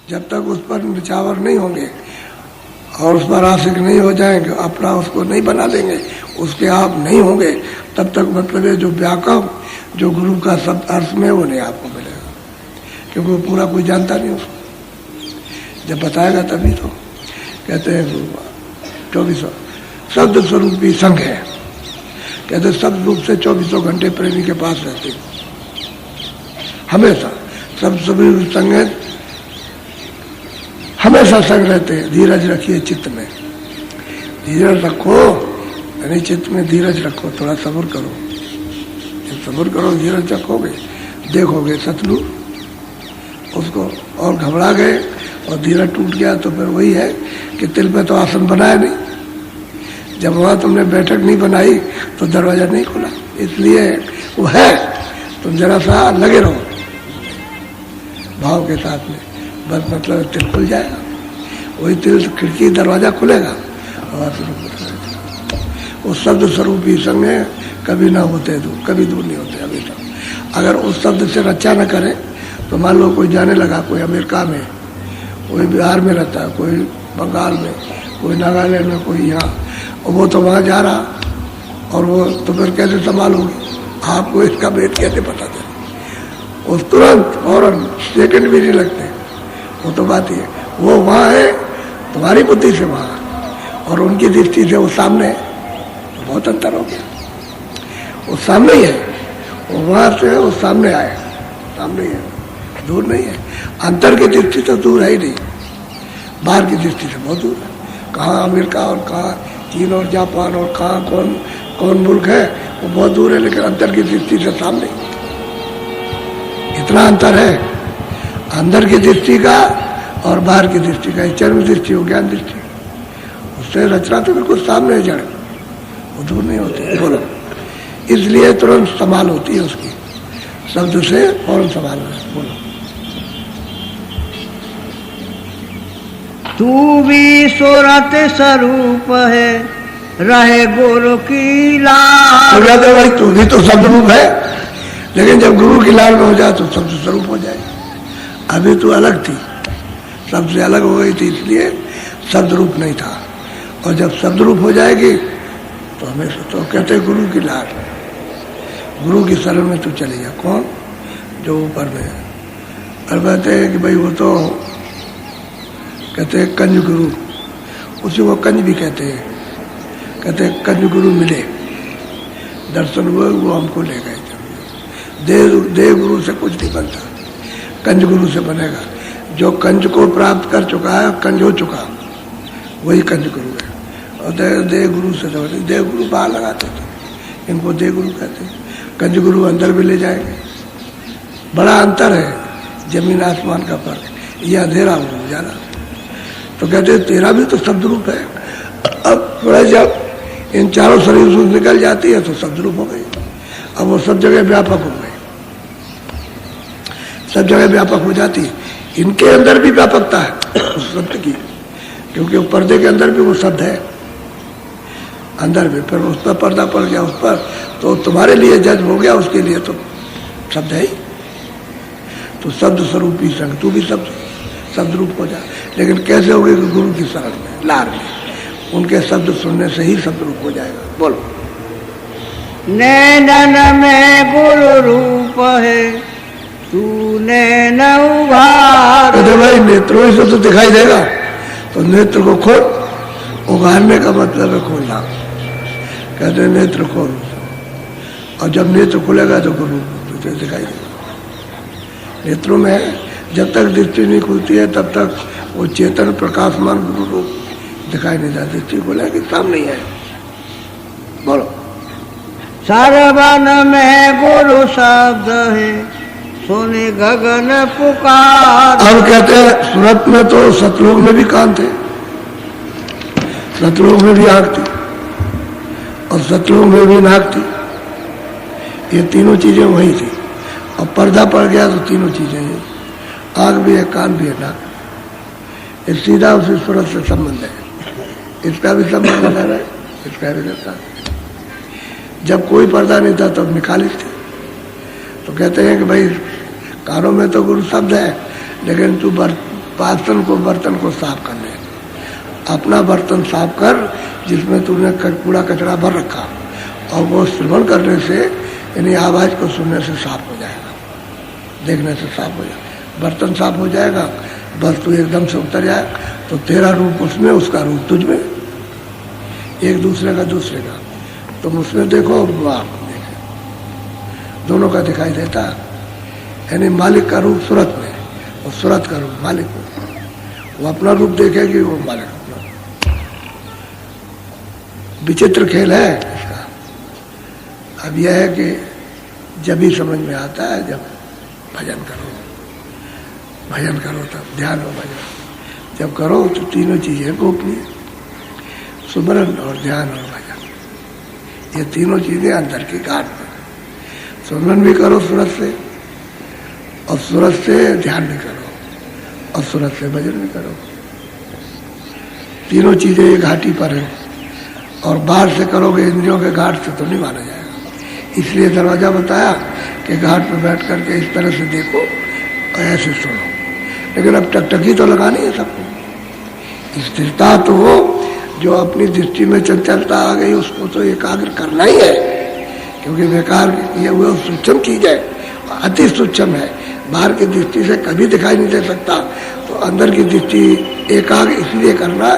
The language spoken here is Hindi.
जब तक उस पर निछावर नहीं होंगे और उस पर आशिक नहीं हो जाएंगे, अपना उसको नहीं बना देंगे, उसके आप नहीं होंगे, तब तक मतलब ये जो व्यापक जो गुरु का शब्द अर्थ में वो नहीं आपको मिलेगा, क्योंकि वो पूरा कोई जानता नहीं उसको। जब बताएगा तभी तो कहते हैं 24 शब्द स्वरूप भी संग है, कहते शब्द रूप से 24 घंटे प्रेमी के पास रहते हमेशा। शब्द स्वरूप संग है, हमेशा संग रहते हैं। धीरज रखिए चित्त में, धीरज रखो, यानी चित्त में धीरज रखो, थोड़ा सब्र करो। जब सब्र करो, धीरज रखोगे, देखोगे शत्रु उसको और घबरा गए और धीरज टूट गया, तो फिर वही है कि तिल पे तो आसन बनाया नहीं। जब वहां तुमने बैठक नहीं बनाई तो दरवाजा नहीं खुला, इसलिए वो है, तुम जरा सा लगे रहो भाव के साथ में, बस मतलब तिल खुल जाएगा। वही तिल खिड़की दरवाजा खुलेगा और वो शब्द स्वरूप ही संग है, कभी ना होते दूर, कभी दूर नहीं होते हमेशा। अगर उस शब्द से रक्षा न करें तो मान लो कोई जाने लगा, कोई अमेरिका में, कोई बिहार में रहता है, कोई बंगाल में, कोई नागालैंड में, कोई यहाँ, और वो तो वहाँ जा रहा, और वो तो फिर कैसे संभालोगे? आपको इसका भेद कैसे पता चले? उस तुरंत फौरन सेकंड भी नहीं लगते, वो तो बात ही है। वो वहाँ है तुम्हारी बुद्धि से वहाँ, और उनकी दृष्टि से वो सामने है, तो बहुत अंतर हो गया। वो सामने ही है, वो वहाँ से वो सामने आए, सामने ही है, दूर नहीं है। अंतर की दृष्टि से दूर है ही नहीं, बाहर की दृष्टि से बहुत दूर है। कहाँ अमेरिका और कहाँ चीन और जापान और कहाँ कौन कौन मुल्क है, वो बहुत दूर है, लेकिन अंतर की दृष्टि से सामने। इतना अंतर है अंदर की दृष्टि का और बाहर की दृष्टि का। चर्म दृष्टि हो, ज्ञान दृष्टि, उससे रचना तो बिल्कुल सामने है, जड़ वो दूर नहीं होती। बोलो, इसलिए तुरंत संभाल होती है उसकी, शब्द से फौरन संभाल है। बोलो, तू भी सूरत स्वरूप है, रहे गुरु की लाल। तो भाई तू भी तो शब्द रूप है, लेकिन जब गुरु की लाल में हो जाए तो शब्द स्वरूप हो जाए। अभी तू अलग थी, शब्द से अलग हो गई थी, इसलिए शब्द रूप नहीं था। और जब शब्द रूप हो जाएगी तो हमेशा तो कहते हैं गुरु की लाल, गुरु की शरण में तू चले जा। कौन? जो ऊपर में है। और कहते हैं कि भाई वो तो कहते हैं कंज गुरु, उसी को कंज भी कहते हैं। कहते हैं कंज गुरु मिले, दर्शन हुए, वो हमको ले गए। देव गुरु से कुछ नहीं बनता, कंज गुरु से बनेगा। जो कंज को प्राप्त कर चुका है, कंज हो चुका, वही कंज गुरु है। और देव गुरु से तो देव गुरु बाहर लगाते थे, इनको देव गुरु कहते हैं। कंज गुरु अंदर भी ले जाएंगे। बड़ा अंतर है, जमीन आसमान का फर्क। ये अंधेरा हो उजाला, तो कहते हैं तेरा भी तो शब्द रूप है। अब थोड़ा जब इन चारों शरीर से निकल जाती है तो शब्द रूप हो गई। अब वो सब जगह व्यापक हो गए, सब जगह व्यापक हो जाती है। इनके अंदर भी व्यापकता है उस शब्द की, क्योंकि वो पर्दे के अंदर भी वो शब्द है, अंदर भी। फिर उस पर पर्दा पड़ गया, उस पर तो तुम्हारे लिए जज हो गया, उसके लिए तो शब्द है ही। तो शब्द स्वरूप ही संग, तू भी शब्द रूप हो जा। लेकिन कैसे होगी? गुरु की शरण में, लार में, उनके शब्द सुनने से ही शब्द रूप हो जाएगा। बोलो, नैनन में गुरु रूप है, तूने न उघार। कहते भाई नेत्रों से तो दिखाई देगा, तो नेत्र को खोल। उघारने का मतलब है खोलना। कहते नेत्र खोल, और जब नेत्र खुलेगा तो गुरु तुझे दिखाई देगा। नेत्रों में जब तक दृष्टि नहीं खुलती है तब तक वो चेतन प्रकाशमान गुरु रूप दिखाई नहीं देता। दृष्टि खुलेगी सामने ही है। बोलो, सरवन में गुरु शब्द है, सोने गगन पुकार। अब कहते हैं सूरत में तो सतलोक में भी कान थे, सतलोक में भी आंख थी, और सतलोक में भी नाक थी। ये तीनों चीजें वही थी। और पर्दा पड़ गया तो तीनों चीजें हैं, आंख भी है, कान भी है, नाक। ये सीधा उसी सूरत से संबंध है। इसका भी संबंध लगा रहा है, इसका भी रहता है। जब कोई पर्दा नहीं था तब तो निकाली थी। तो कहते हैं कि भाई कानों में तो गुरु शब्द है, लेकिन तू बासन को, बर्तन को साफ कर ले। अपना बर्तन साफ कर जिसमें तूने कूड़ा कचरा भर रखा, और वो श्रवण करने से यानी आवाज को सुनने से साफ हो जाएगा, देखने से साफ हो जाएगा, बर्तन साफ हो जाएगा। बस तू एकदम से उतर जाए तो तेरा रूप उसमें, उसका रूप तुझ में, एक दूसरे का दूसरे का। तुम उसमें देखो और वो आपको देखे, दोनों का दिखाई देता है। यानी मालिक का रूप सूरत में और सूरत का रूप मालिक में, वो अपना रूप देखेगी, वो मालिक अपना। विचित्र खेल है इसका। अब यह है कि जब ही समझ में आता है जब भजन करो, भजन करो तब ध्यान हो भजन। जब करो तो तीनों चीजें गोपनीय, सुमरन और ध्यान और भजन, ये तीनों चीजें अंदर की गांठ में। सुमरन भी करो सूरत से, और सूरत से ध्यान भी करो, और सूरत से भजन भी करो। तीनों चीजें एक घाटी पर हैं, और बाहर से करोगे इंद्रियों के घाट से तो नहीं माना जाएगा। इसलिए दरवाजा बताया कि घाट पर बैठ करके इस तरह से देखो और ऐसे सुनो। लेकिन अब टकटकी तो लगानी है सबको। स्थिरता तो हो, जो अपनी दृष्टि में चंचलता आ गई उसको तो एकाग्र करना ही है, क्योंकि बेकार ये हुए सूक्ष्म चीज है, अति सूक्ष्म है, बाहर की दृष्टि से कभी दिखाई नहीं दे सकता। तो अंदर की दृष्टि एकाग्र इसलिए करना है